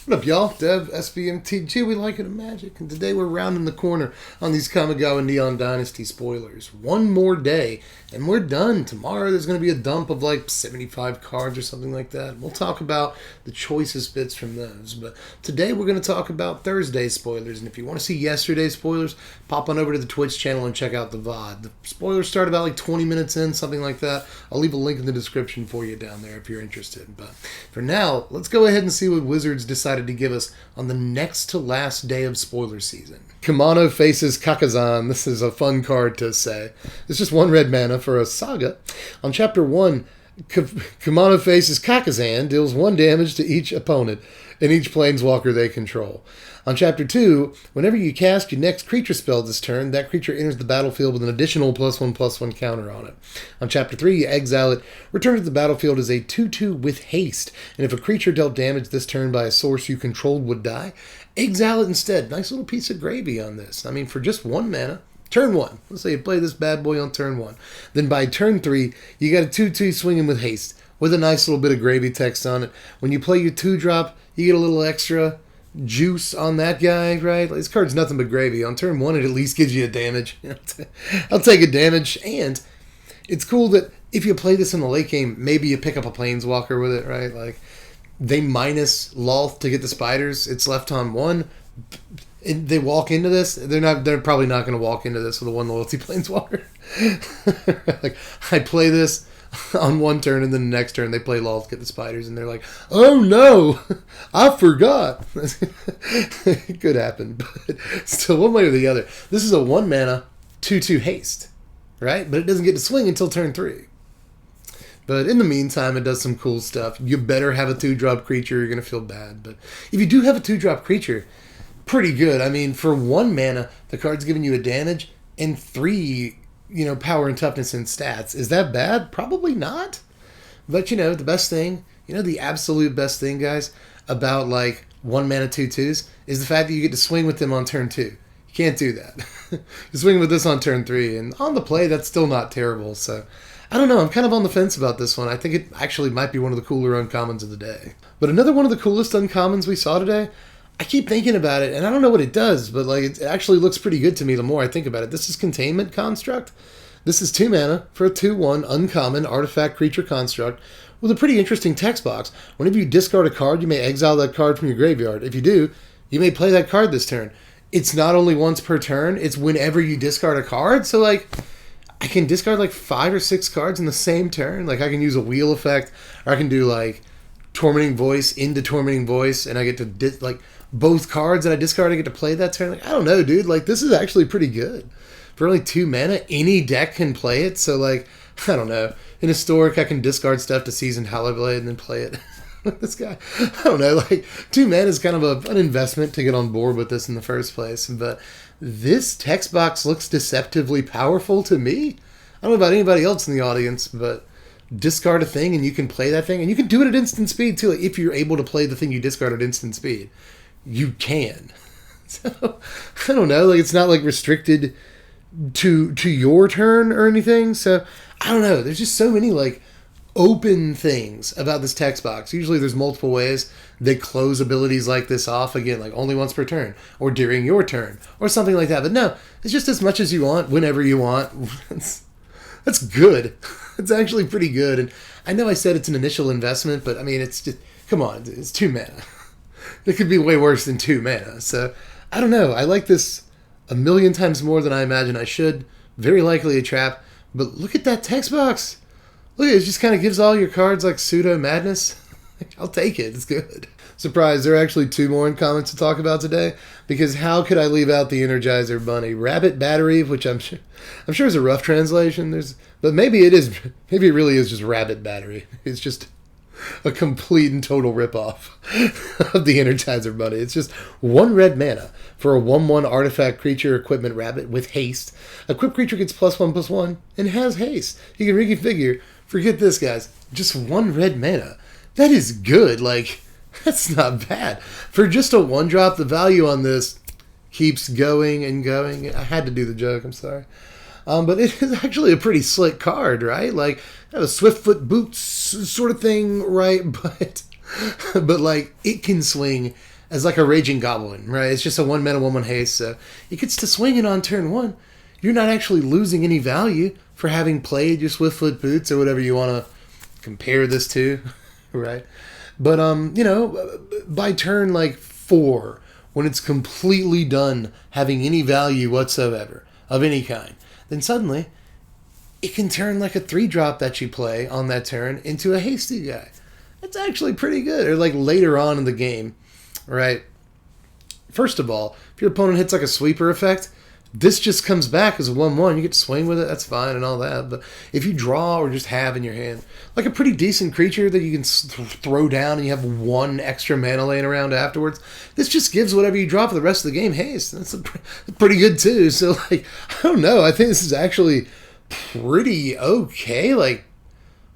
What up, y'all? Dev, SBMTG, we like it in Magic, and today we're rounding the corner on these Kamigawa Neon Dynasty spoilers. One more day, and we're done. Tomorrow there's going to be a dump of like 75 cards or something like that. We'll talk about the choicest bits from those, but today we're going to talk about Thursday's spoilers, and if you want to see yesterday's spoilers, pop on over to the Twitch channel and check out the VOD. The spoilers start about like 20 minutes in, something like that. I'll leave a link in the description for you down there if you're interested, but for now, let's go ahead and see what Wizards decided to give us on the next to last day of spoiler season. Kimono faces Kakazan. This is a fun card to say. It's just 1 red mana for a saga. On chapter 1, Kimono faces Kakazan, deals 1 damage to each opponent and each planeswalker they control. On chapter 2, whenever you cast your next creature spell this turn, that creature enters the battlefield with an additional +1/+1 counter on it. On chapter 3, you exile it, return to the battlefield as a 2/2 with haste, and if a creature dealt damage this turn by a source you controlled would die, exile it instead. Nice little piece of gravy on this. I mean, for just 1 mana, turn 1. Let's say you play this bad boy on turn 1. Then by turn 3, you got a 2/2 swinging with haste, with a nice little bit of gravy text on it. When you play your 2-drop, you get a little extra juice on that guy, right? This card's nothing but gravy. On turn 1, it at least gives you a damage. I'll take a damage, and it's cool that if you play this in the late game, maybe you pick up a planeswalker with it, right? Like, they minus Loth to get the spiders. It's left on 1. They walk into this. They're probably not going to walk into this with a 1 loyalty planeswalker. Like, I play this on 1 turn, and then the next turn they play Loth, get the spiders, and they're like, oh no, I forgot. It could happen, but still, one way or the other. This is a 1 mana 2/2 haste, right? But it doesn't get to swing until turn 3. But in the meantime, it does some cool stuff. You better have a 2-drop creature, you're going to feel bad. But if you do have a 2-drop creature, pretty good. I mean, for 1 mana, the card's giving you a damage, and 3 power and toughness and stats. Is that bad? Probably not. But, the best thing, the absolute best thing, guys, about, 1 mana 2/2s is the fact that you get to swing with them on turn 2. You can't do that. You swing with this on turn 3, and on the play, that's still not terrible. So, I don't know. I'm kind of on the fence about this one. I think it actually might be one of the cooler uncommons of the day. But another one of the coolest uncommons we saw today, I keep thinking about it, and I don't know what it does, but it actually looks pretty good to me the more I think about it. This is Containment Construct. This is 2 mana for a 2/1 uncommon artifact creature construct with a pretty interesting text box. Whenever you discard a card, you may exile that card from your graveyard. If you do, you may play that card this turn. It's not only once per turn, it's whenever you discard a card. So, I can discard 5 or 6 cards in the same turn. I can use a wheel effect, or I can do Tormenting Voice into Tormenting Voice, and I get to both cards that I discard, I get to play that turn. I don't know, dude. This is actually pretty good. For only 2 mana, any deck can play it. So, I don't know. In Historic, I can discard stuff to Seasoned Hallowblade and then play it. This guy, I don't know. 2 mana is kind of an investment to get on board with this in the first place. But this text box looks deceptively powerful to me. I don't know about anybody else in the audience, but discard a thing and you can play that thing. And you can do it at instant speed, too. If you're able to play the thing you discard at instant speed, you can. So, I don't know. It's not, restricted to your turn or anything. So, I don't know. There's just so many, open things about this text box. Usually there's multiple ways they close abilities like this off, again, only once per turn, or during your turn, or something like that. But no, it's just as much as you want, whenever you want. That's good. It's actually pretty good. And I know I said it's an initial investment, but, I mean, it's just, come on, it's 2 mana. It could be way worse than 2 mana. So, I don't know. I like this a million times more than I imagine I should. Very likely a trap. But look at that text box. Look, it just kind of gives all your cards pseudo madness. I'll take it. It's good. Surprise, there are actually 2 more uncommons to talk about today. Because how could I leave out the Energizer Bunny? Rabbit Battery, which I'm sure is a rough translation. But maybe it is. Maybe it really is just Rabbit Battery. It's just a complete and total ripoff of the Energizer Bunny. It's just 1 red mana for a 1/1 artifact creature equipment rabbit with haste. Equipped creature gets +1/+1 and has haste. You can reconfigure. Forget this, guys. Just 1 red mana. That is good. That's not bad. For just a 1-drop, the value on this keeps going and going. I had to do the joke. I'm sorry. But it is actually a pretty slick card, right? A Swiftfoot Boots sort of thing, right? But But like it can swing as like a raging goblin, right? It's just a 1 mana 1/1 haste, so it gets to swinging on turn 1. You're not actually losing any value for having played your Swiftfoot Boots or whatever you want to compare this to, right? But by turn like 4, when it's completely done having any value whatsoever of any kind, then suddenly it can turn like a 3-drop that you play on that turn into a hasty guy. That's actually pretty good. Or like later on in the game, right? First of all, if your opponent hits like a sweeper effect, this just comes back as a 1/1. You get to swing with it, that's fine and all that. But if you draw or just have in your hand like a pretty decent creature that you can throw down and you have 1 extra mana laying around afterwards, this just gives whatever you draw for the rest of the game haste. That's pretty good too. So like, I don't know. I think this is actually pretty okay. Like,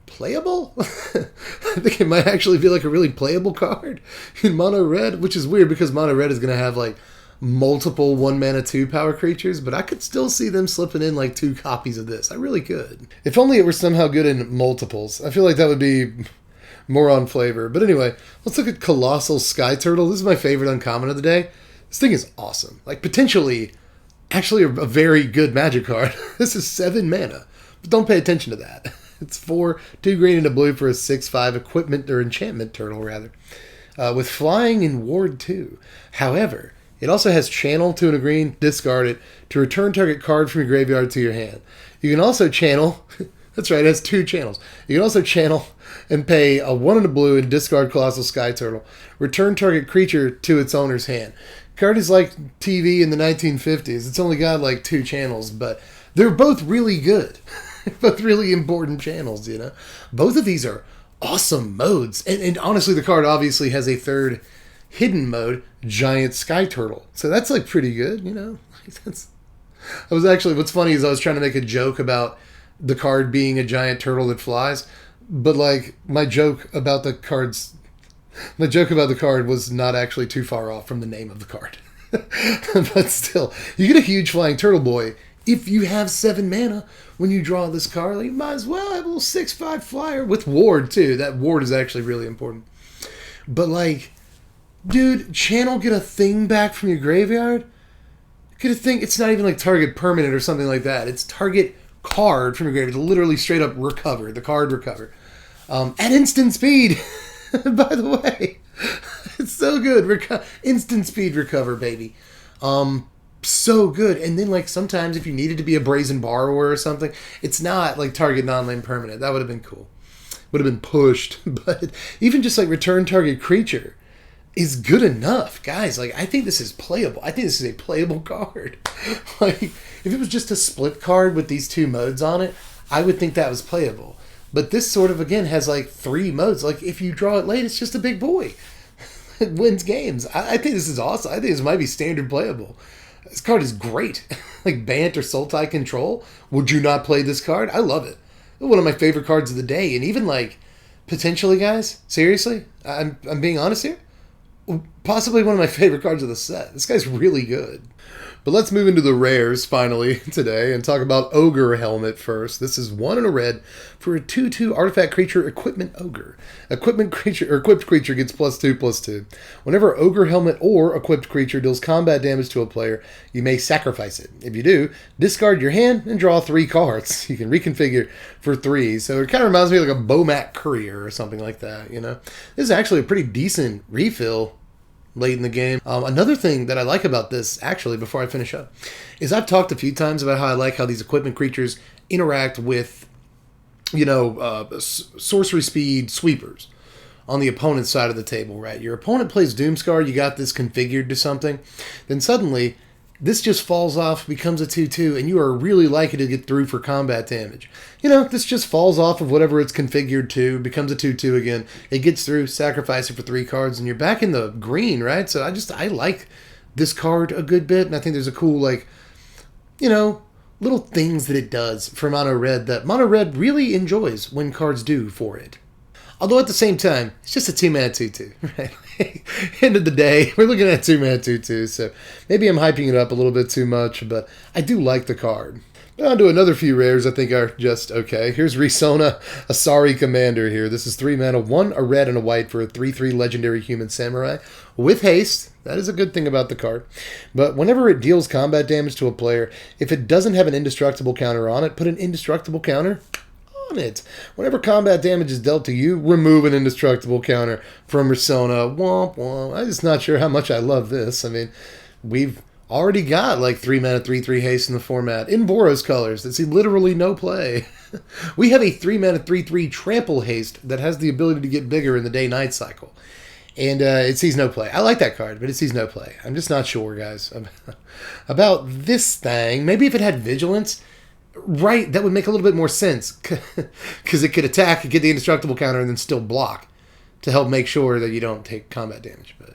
playable? I think it might actually be like a really playable card in mono red, which is weird because mono red is going to have like multiple 1 mana 2 power creatures, but I could still see them slipping in like 2 copies of this. I really could. If only it were somehow good in multiples. I feel like that would be more on flavor. But anyway, let's look at Colossal Skyturtle. This is my favorite uncommon of the day. This thing is awesome. Like, potentially, actually a very good magic card. This is 7 mana, but don't pay attention to that. It's 4, 2 green and a blue for a 6/5 equipment or enchantment turtle, rather, with flying and ward 2. However, it also has channel, 2 and a green, discard it, to return target card from your graveyard to your hand. You can also channel, that's right, it has 2 channels. You can also channel and pay a 1 and a blue and discard Colossal Skyturtle. Return target creature to its owner's hand. Card is like TV in the 1950s. It's only got like 2 channels, but they're both really good. Both really important channels, you know. Both of these are awesome modes. And honestly, the card obviously has a 3rd hidden mode, Giant Skyturtle. So that's like pretty good, you know. What's funny is I was trying to make a joke about the card being a giant turtle that flies, but like my joke about the card was not actually too far off from the name of the card. But still, you get a huge flying turtle boy if you have 7 mana when you draw this card. Like, you might as well have a little 6/5 flyer with ward too. That ward is actually really important. But like, dude, channel, get a thing back from your graveyard. Get a thing. It's not even like target permanent or something like that. It's target card from your graveyard. Literally straight up recover. The card recover. At instant speed. By the way. It's so good. Instant speed recover, baby. So good. And then like sometimes if you needed to be a brazen borrower or something, it's not like target non-land permanent. That would have been cool. Would have been pushed. But even just like return target creature is good enough, guys. Like, I think this is playable. I think this is a playable card. Like, if it was just a split card with these 2 modes on it, I would think that was playable. But this sort of, again, has like 3 modes. Like, if you draw it late, it's just a big boy. It wins games. I think this is awesome. I think this might be standard playable. This card is great. Like, Bant or Sultai Control. Would you not play this card? I love it. One of my favorite cards of the day. And even, like, potentially, guys, seriously, I'm being honest here, possibly one of my favorite cards of the set. This guy's really good. But let's move into the rares finally today and talk about Ogre Helmet first. This is 1 and a red for a 2/2 artifact creature equipment ogre. Equipped creature gets +2/+2. Whenever Ogre Helmet or equipped creature deals combat damage to a player, you may sacrifice it. If you do, discard your hand and draw 3 cards. You can reconfigure for 3. So it kind of reminds me of like a Bomat Courier or something like that, you know. This is actually a pretty decent refill late in the game. Another thing that I like about this, actually, before I finish up, is I've talked a few times about how I like how these equipment creatures interact with, sorcery speed sweepers on the opponent's side of the table, right? Your opponent plays Doomscar, you got this configured to something, then suddenly this just falls off, becomes a 2/2, and you are really likely to get through for combat damage. You know, this just falls off of whatever it's configured to, becomes a 2/2 again. It gets through, sacrifice it for 3 cards, and you're back in the green, right? So I like this card a good bit, and I think there's a cool, little things that it does for Mono Red that Mono Red really enjoys when cards do for it. Although at the same time, it's just a 2-mana 2/2, right? End of the day, we're looking at 2-mana 2/2, so maybe I'm hyping it up a little bit too much, but I do like the card. On to another few rares I think are just okay. Here's Risona, Asari Commander here. This is 3 mana, 1 a red and a white for a 3/3 legendary human samurai with haste. That is a good thing about the card. But whenever it deals combat damage to a player, if it doesn't have an indestructible counter on it, put an indestructible counter on it. Whenever combat damage is dealt to you, remove an indestructible counter from Risona. Womp womp. I'm just not sure how much I love this. I mean, we've already got like 3 mana 3/3 haste in the format in Boros colors that see literally no play. We have a 3 mana 3/3 trample haste that has the ability to get bigger in the day-night cycle. And it sees no play. I like that card, but it sees no play. I'm just not sure, guys, about this thing. Maybe if it had Vigilance, right, that would make a little bit more sense. Because it could attack, get the indestructible counter, and then still block to help make sure that you don't take combat damage. But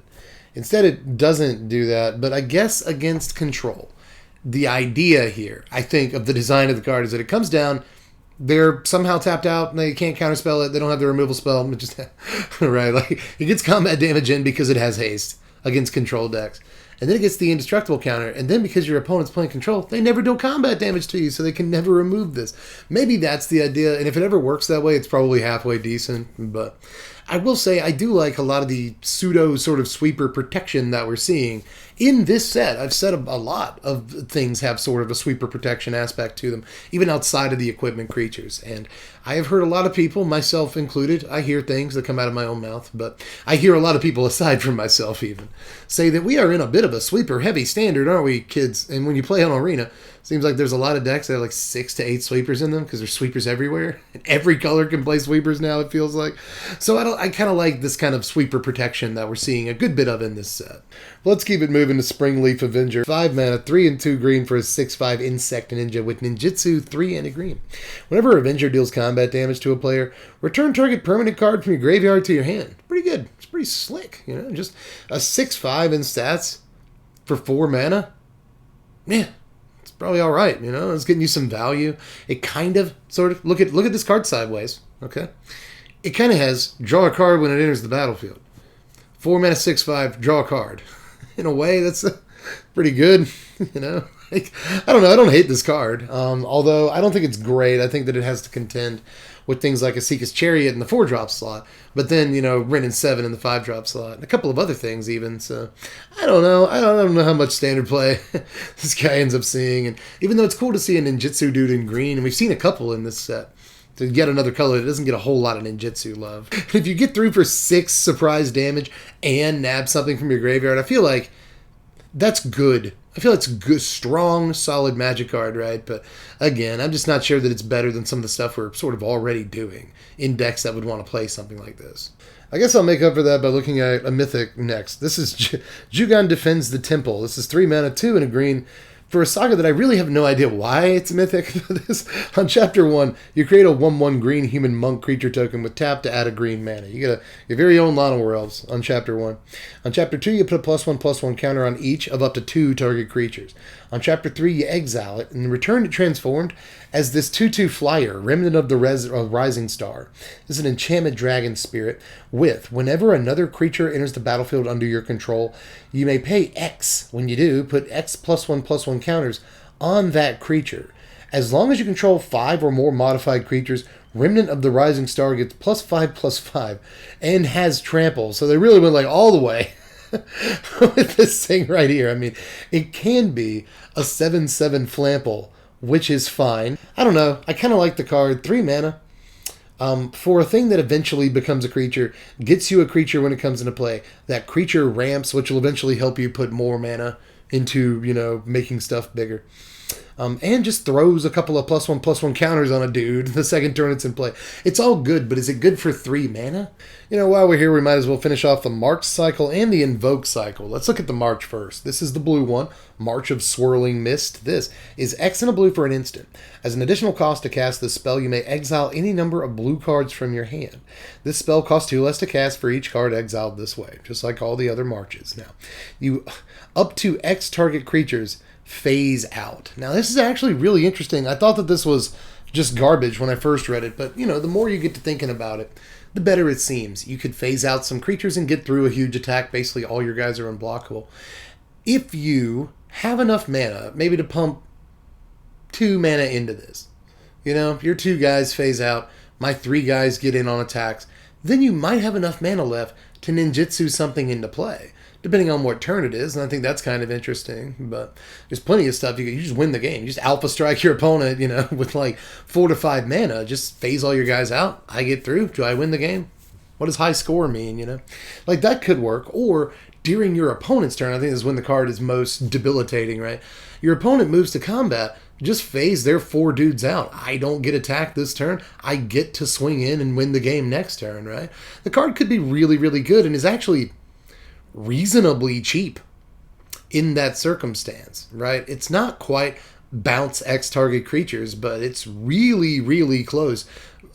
instead, it doesn't do that. But I guess against control, the idea here, I think, of the design of the card is that it comes down, they're somehow tapped out, and they can't counterspell it, they don't have the removal spell, it just, right, like, it gets combat damage in because it has haste against control decks. And then it gets the indestructible counter, and then because your opponent's playing control, they never do combat damage to you, so they can never remove this. Maybe that's the idea, and if it ever works that way, it's probably halfway decent, but I will say I do like a lot of the pseudo sort of sweeper protection that we're seeing in this set. I've said a lot of things have sort of a sweeper protection aspect to them, even outside of the equipment creatures. And I have heard a lot of people, myself included, I hear things that come out of my own mouth, but I hear a lot of people aside from myself even, say that we are in a bit of a sweeper-heavy standard, aren't we, kids? And when you play on Arena, seems like there's a lot of decks that have like 6 to 8 sweepers in them because there's sweepers everywhere. And every color can play sweepers now, it feels like. So I kind of like this kind of sweeper protection that we're seeing a good bit of in this set. Let's keep it moving to Springleaf Avenger. 5 mana, 3 and 2 green for a 6/5 insect ninja with ninjutsu, 3 and a green. Whenever Avenger deals combat damage to a player, return target permanent card from your graveyard to your hand. Pretty good. It's pretty slick, you know. Just a 6/5 in stats for 4 mana. Yeah. Probably all right, you know. It's getting you some value. It kind of, sort of, look at this card sideways, okay? It kind of has draw a card when it enters the battlefield. 4 mana 6/5, draw a card. In a way, that's pretty good, you know. Like, I don't know. I don't hate this card, although I don't think it's great. I think that it has to contend with things like a Seeker's Chariot in the 4-drop slot, but then, you know, Rin and 7 in the 5-drop slot, and a couple of other things even, so I don't know. I don't know how much standard play this guy ends up seeing, and even though it's cool to see a ninjutsu dude in green, and we've seen a couple in this set, to get another color that doesn't get a whole lot of ninjutsu love. If you get through for 6 surprise damage and nab something from your graveyard, I feel like that's good. I feel it's a good, strong, solid magic card, right? But again, I'm just not sure that it's better than some of the stuff we're sort of already doing in decks that would want to play something like this. I guess I'll make up for that by looking at a mythic next. This is Jugan Defends the Temple. This is 3 mana, 2 and a green for a saga that I really have no idea why it's mythic. On Chapter 1, you create a 1/1 green human monk creature token with tap to add a green mana. You get your very own Llanowar Elves on Chapter 1. On Chapter 2, you put a +1/+1 counter on each of up to 2 target creatures. On Chapter 3, you exile it and return it transformed as this 2/2 flyer, Remnant of the Rising Star. This is an enchantment dragon spirit with, whenever another creature enters the battlefield under your control, you may pay X. When you do, put X +1/+1 counters on that creature. As long as you control 5 or more modified creatures, Remnant of the Rising Star gets +5/+5 and has trample. So they really went like all the way with this thing right here. I mean, it can be a 7/7 Flample, which is fine. I don't know. I kind of like the card. 3 mana. For a thing that eventually becomes a creature, gets you a creature when it comes into play. That creature ramps, which will eventually help you put more mana into, you know, making stuff bigger. And just throws a couple of +1/+1 counters on a dude the second turn it's in play. It's all good, but is it good for 3 mana? You know, while we're here, we might as well finish off the March cycle and the Invoke cycle. Let's look at the March first. This is the blue one, March of Swirling Mist. This is X and a blue for an instant. As an additional cost to cast this spell, you may exile any number of blue cards from your hand. This spell costs 2 less to cast for each card exiled this way, just like all the other Marches. Now, you up to X target creatures phase out. Now, this is actually really interesting. I thought that this was just garbage when I first read it, but, you know, the more you get to thinking about it, the better it seems. You could phase out some creatures and get through a huge attack. Basically, all your guys are unblockable. If you have enough mana, maybe to pump 2 mana into this. You know, your 2 guys phase out, my 3 guys get in on attacks, then you might have enough mana left to ninjutsu something into play, depending on what turn it is, and I think that's kind of interesting. But there's plenty of stuff you just win the game. You just alpha strike your opponent, you know, with like 4 to 5 mana, just phase all your guys out. I get through. Do I win the game? What does high score mean, you know? Like, that could work. Or during your opponent's turn, I think this is when the card is most debilitating, right? Your opponent moves to combat, just phase their 4 dudes out. I don't get attacked this turn. I get to swing in and win the game next turn, right? The card could be really, really good and is actually reasonably cheap in that circumstance, right? It's not quite bounce X target creatures, but it's really, really close,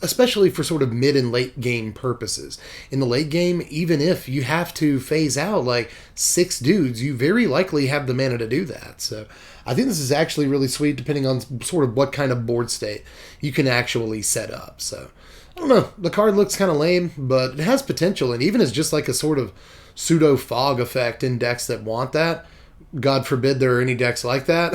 especially for sort of mid and late game purposes. In the late game, even if you have to phase out like 6 dudes, you very likely have the mana to do that. So I think this is actually really sweet, depending on sort of what kind of board state you can actually set up. So I don't know, the card looks kind of lame, but it has potential, and even as just like a sort of pseudo fog effect in decks that want that. God forbid there are any decks like that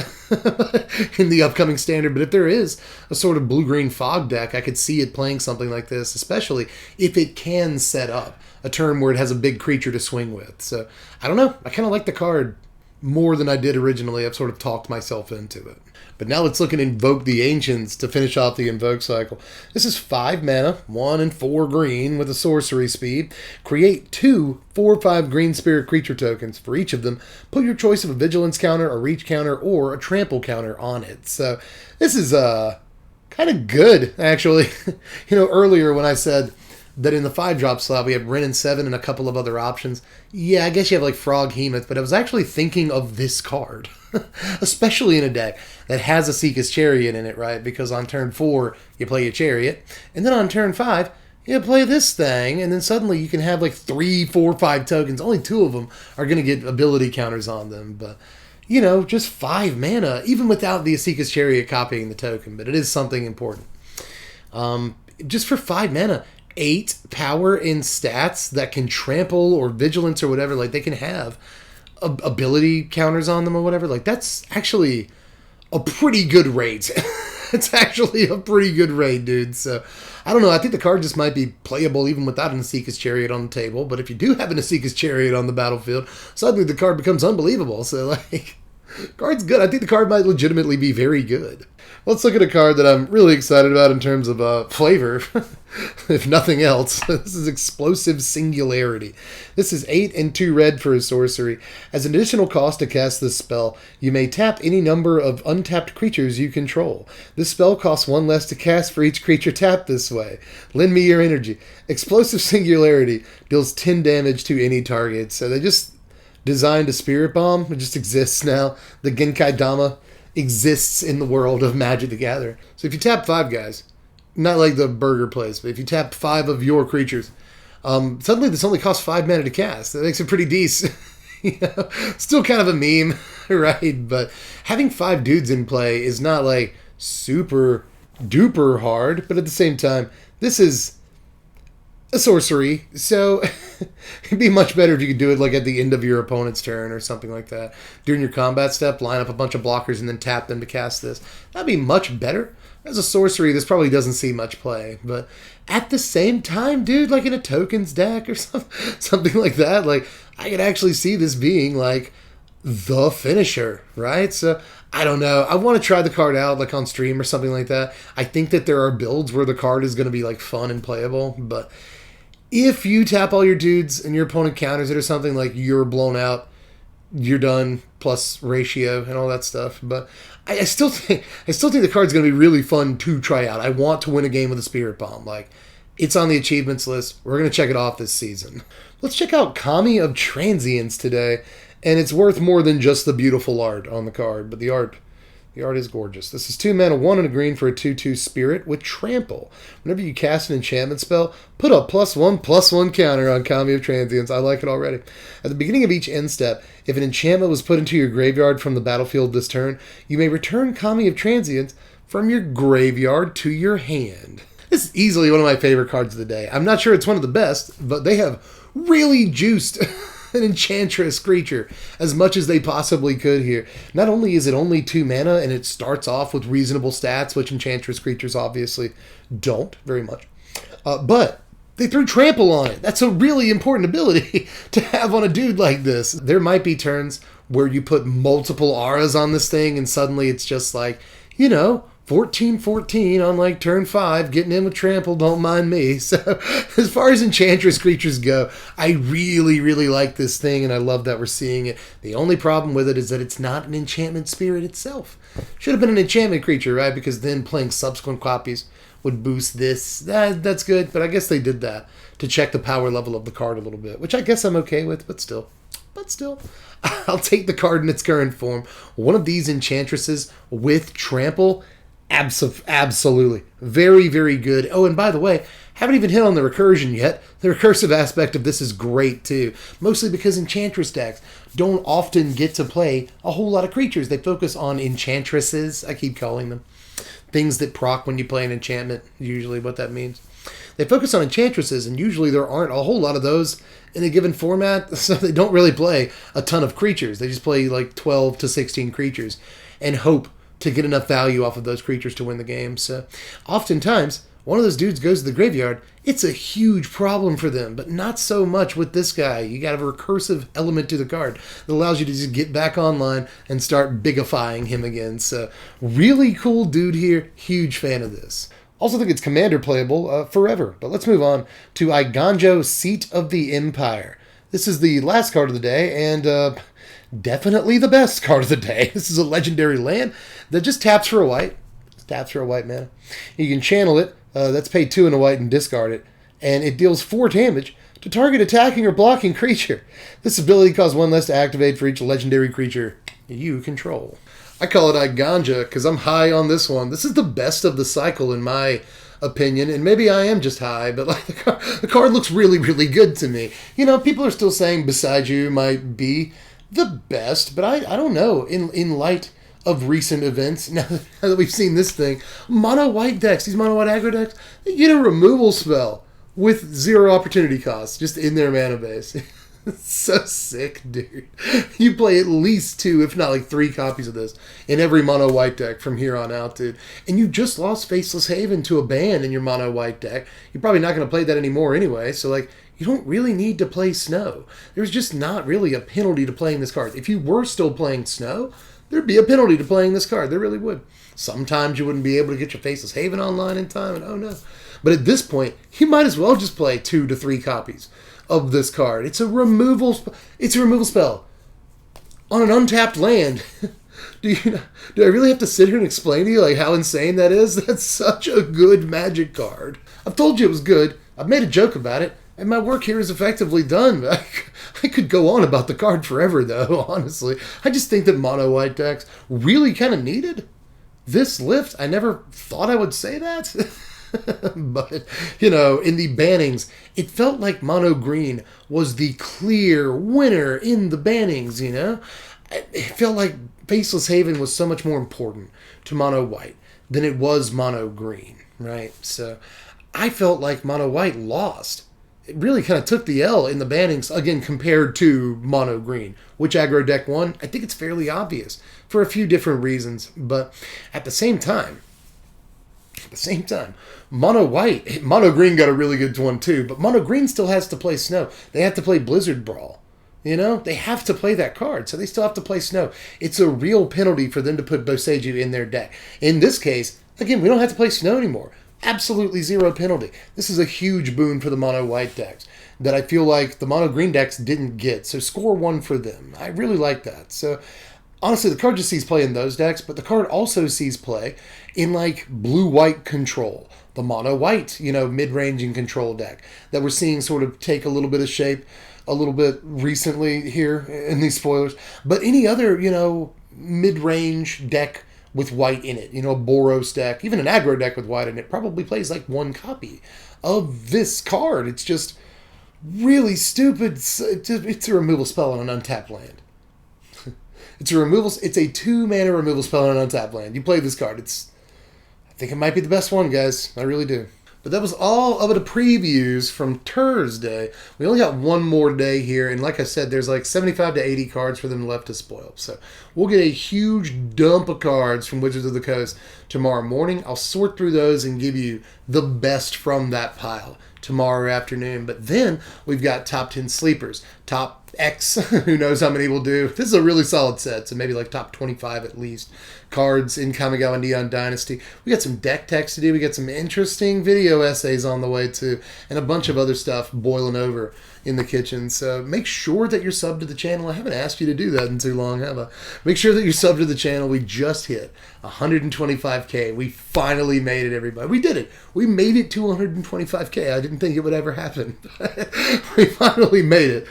in the upcoming standard, but if there is a sort of blue-green fog deck, I could see it playing something like this, especially if it can set up a turn where it has a big creature to swing with. So, I don't know. I kind of like the card more than I did originally. I've sort of talked myself into it. But now let's look and invoke the Ancients to finish off the invoke cycle. This is 5 mana, 1 and 4 green with a sorcery speed. Create 2 4/5 green spirit creature tokens. For each of them, put your choice of a vigilance counter, a reach counter, or a trample counter on it. So this is kind of good, actually. You know, earlier when I said that in the 5-drop slot we have Wrenn and 7 and a couple of other options. Yeah, I guess you have like Froghemoth, but I was actually thinking of this card. Especially in a deck that has a Seeker's Chariot in it, right? Because on turn 4, you play your Chariot, and then on turn 5, you play this thing, and then suddenly you can have like 3, 4, 5 tokens. Only 2 of them are going to get ability counters on them, but you know, just 5 mana, even without the Seeker's Chariot copying the token, but it is something important. Just for 5 mana, 8 power in stats that can trample or vigilance or whatever, like they can have ability counters on them or whatever, like that's actually a pretty good rate. It's actually a pretty good rate, dude. So I don't know, I think the card just might be playable even without an Asika's Chariot on the table, but if you do have an Asika's Chariot on the battlefield, suddenly the card becomes unbelievable. So like, card's good. I think the card might legitimately be very good. Let's look at a card that I'm really excited about in terms of flavor, if nothing else. This is Explosive Singularity. This is 8 and 2 red for a sorcery. As an additional cost to cast this spell, you may tap any number of untapped creatures you control. This spell costs 1 less to cast for each creature tapped this way. Lend me your energy. Explosive Singularity deals 10 damage to any target. So they just designed a Spirit Bomb. It just exists now. The Genkai Dama exists in the world of Magic the Gathering. So if you tap 5 guys, not like the burger place, but if you tap 5 of your creatures, suddenly this only costs 5 mana to cast. That makes it pretty decent. You know? Still kind of a meme, right? But having 5 dudes in play is not like super duper hard, but at the same time, this is a sorcery, so it'd be much better if you could do it like at the end of your opponent's turn or something like that. During your combat step, line up a bunch of blockers and then tap them to cast this. That'd be much better. As a sorcery, this probably doesn't see much play, but at the same time, dude, like in a tokens deck or something like that, like I could actually see this being like the finisher, right? So I don't know. I want to try the card out like on stream or something like that. I think that there are builds where the card is going to be like fun and playable, but if you tap all your dudes and your opponent counters it or something, like you're blown out, you're done, plus ratio and all that stuff. But I still think the card's going to be really fun to try out. I want to win a game with a Spirit Bomb. Like, it's on the achievements list. We're going to check it off this season. Let's check out Kami of Transcience today. And it's worth more than just the beautiful art on the card, but the art is gorgeous. This is 2 mana, 1 and a green for a 2/2 spirit with trample. Whenever you cast an enchantment spell, put a +1/+1 counter on Kami of Transcience. I like it already. At the beginning of each end step, if an enchantment was put into your graveyard from the battlefield this turn, you may return Kami of Transcience from your graveyard to your hand. This is easily one of my favorite cards of the day. I'm not sure it's one of the best, but they have really juiced an enchantress creature as much as they possibly could here. Not only is it only 2 mana and it starts off with reasonable stats, which enchantress creatures obviously don't very much, but they threw trample on it. That's a really important ability to have on a dude like this. There might be turns where you put multiple auras on this thing and suddenly it's just like, 14-14 on like turn 5, getting in with trample, don't mind me. So as far as enchantress creatures go, I really, really like this thing and I love that we're seeing it. The only problem with it is that it's not an enchantment spirit itself. Should have been an enchantment creature, right? Because then playing subsequent copies would boost this. That's good, but I guess they did that to check the power level of the card a little bit, which I guess I'm okay with, but still, I'll take the card in its current form. One of these enchantresses with trample, absolutely. Very, very good. Oh, and by the way, haven't even hit on the recursion yet. The recursive aspect of this is great too. Mostly because enchantress decks don't often get to play a whole lot of creatures. They focus on enchantresses, I keep calling them. Things that proc when you play an enchantment, usually what that means. They focus on enchantresses, and usually there aren't a whole lot of those in a given format, so they don't really play a ton of creatures. They just play like 12 to 16 creatures and hope to get enough value off of those creatures to win the game. So oftentimes, one of those dudes goes to the graveyard. It's a huge problem for them, but not so much with this guy. You got a recursive element to the card that allows you to just get back online and start bigifying him again. So really cool dude here. Huge fan of this. Also think it's commander playable forever. But let's move on to Eiganjo, Seat of the Empire. This is the last card of the day, and definitely the best card of the day. This is a legendary land that just taps for a white. Taps for a white mana. You can channel it. That's pay 2 and a white and discard it. And it deals 4 damage to target attacking or blocking creature. This ability costs 1 less to activate for each legendary creature you control. I call it Eiganjo because I'm high on this one. This is the best of the cycle in my opinion, and maybe I am just high, but like the card looks really, really good to me. People are still saying Beside You might be the best, but I don't know. In light of recent events, now that we've seen this thing, mono white decks, these mono white aggro decks, they get a removal spell with 0 opportunity cost just in their mana base. It's so sick, dude. You play at least 2, if not like 3 copies of this in every mono white deck from here on out, dude. And you just lost Faceless Haven to a ban in your mono white deck. You're probably not going to play that anymore anyway, so like, you don't really need to play Snow. There's just not really a penalty to playing this card. If you were still playing Snow, there'd be a penalty to playing this card. There really would. Sometimes you wouldn't be able to get your Faceless Haven online in time, and oh no. But at this point, you might as well just play 2 to 3 copies of this card. It's a removal spell on an untapped land. Do I really have to sit here and explain to you like how insane that is? That's such a good Magic card. I've told you it was good. I've made a joke about it, and my work here is effectively done. I could go on about the card forever, though, honestly. I just think that mono white decks really kind of needed this lift. I never thought I would say that. But, in the bannings, it felt like mono green was the clear winner in the bannings, It felt like Faceless Haven was so much more important to mono white than it was mono green, right? So I felt like mono white lost. It really kind of took the L in the bannings, again, compared to mono green. Which aggro deck won? I think it's fairly obvious for a few different reasons, but at the same time, mono green got a really good one too, but mono green still has to play Snow. They have to play Blizzard Brawl. They have to play that card, so they still have to play Snow. It's a real penalty for them to put Boseiju in their deck. In this case, again, we don't have to play Snow anymore. Absolutely 0 penalty. This is a huge boon for the mono white decks that I feel like the mono green decks didn't get. So score 1 for them. I really like that. So honestly, the card just sees play in those decks, but the card also sees play in like blue-white control. The mono-white, mid-range and control deck that we're seeing sort of take a little bit of shape a little bit recently here in these spoilers. But any other, mid-range deck with white in it, a Boros deck, even an aggro deck with white in it, probably plays like 1 copy of this card. It's just really stupid. It's a removal spell on an untapped land. It's a 2 mana removal spell on an untapped land. You play this card. I think it might be the best one, guys. I really do. But that was all of the previews from Thursday. We only got one more day here, and like I said, there's like 75 to 80 cards for them left to spoil. So we'll get a huge dump of cards from Wizards of the Coast tomorrow morning. I'll sort through those and give you the best from that pile tomorrow afternoon. But then we've got top 10 sleepers, top X, who knows how many we'll do. This is a really solid set, so maybe like top 25 at least cards in Kamigawa Neon Dynasty. We got some deck techs to do. We got some interesting video essays on the way too, and a bunch of other stuff boiling over in the kitchen. So make sure that you're subbed to the channel. I haven't asked you to do that in too long, have I? Make sure that you're subbed to the channel. We just hit 125K. We finally made it, everybody. We did it. We made it to 125K. I didn't think it would ever happen. We finally made it.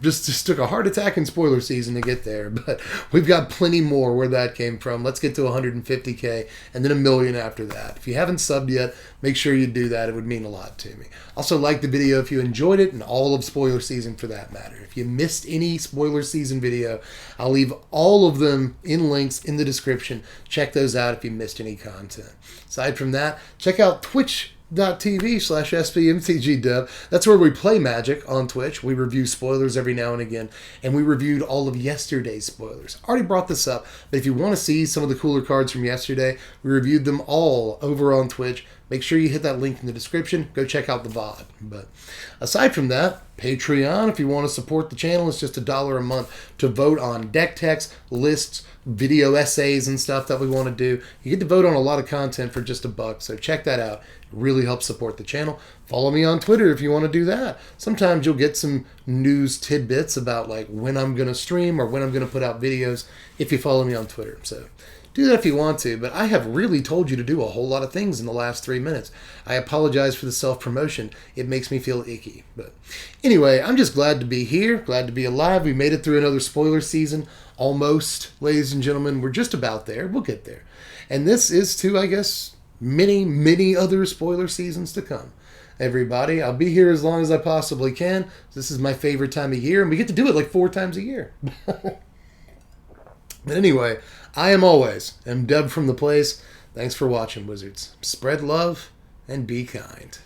Just took a heart attack in spoiler season to get there, but we've got plenty more where that came from. Let's get to 150K and then 1 million after that. If you haven't subbed yet, make sure you do that. It would mean a lot to me. Also, like the video if you enjoyed it, and all of spoiler season for that matter. If you missed any spoiler season video, I'll leave all of them in links in the description. Check those out if you missed any content. Aside from that, check out twitch.tv/SBMTGDev. That's where we play Magic on Twitch. We review spoilers every now and again, and we reviewed all of yesterday's spoilers. Already brought this up, but if you want to see some of the cooler cards from yesterday, we reviewed them all over on Twitch. Make sure you hit that link in the description. Go check out the VOD. But aside from that, Patreon, if you want to support the channel, it's just $1 a month to vote on deck techs, lists, video essays, and stuff that we want to do. You get to vote on a lot of content for just $1, so check that out. It really helps support the channel. Follow me on Twitter if you want to do that. Sometimes you'll get some news tidbits about like when I'm going to stream or when I'm going to put out videos if you follow me on Twitter. So do that if you want to, but I have really told you to do a whole lot of things in the last 3 minutes. I apologize for the self-promotion. It makes me feel icky. But anyway, I'm just glad to be here, glad to be alive. We made it through another spoiler season. Almost, ladies and gentlemen. We're just about there. We'll get there. And this is to, I guess, many other spoiler seasons to come. Everybody, I'll be here as long as I possibly can. This is my favorite time of year, and we get to do it like 4 times a year. But anyway, I am always Deb from the place. Thanks for watching, Wizards. Spread love and be kind.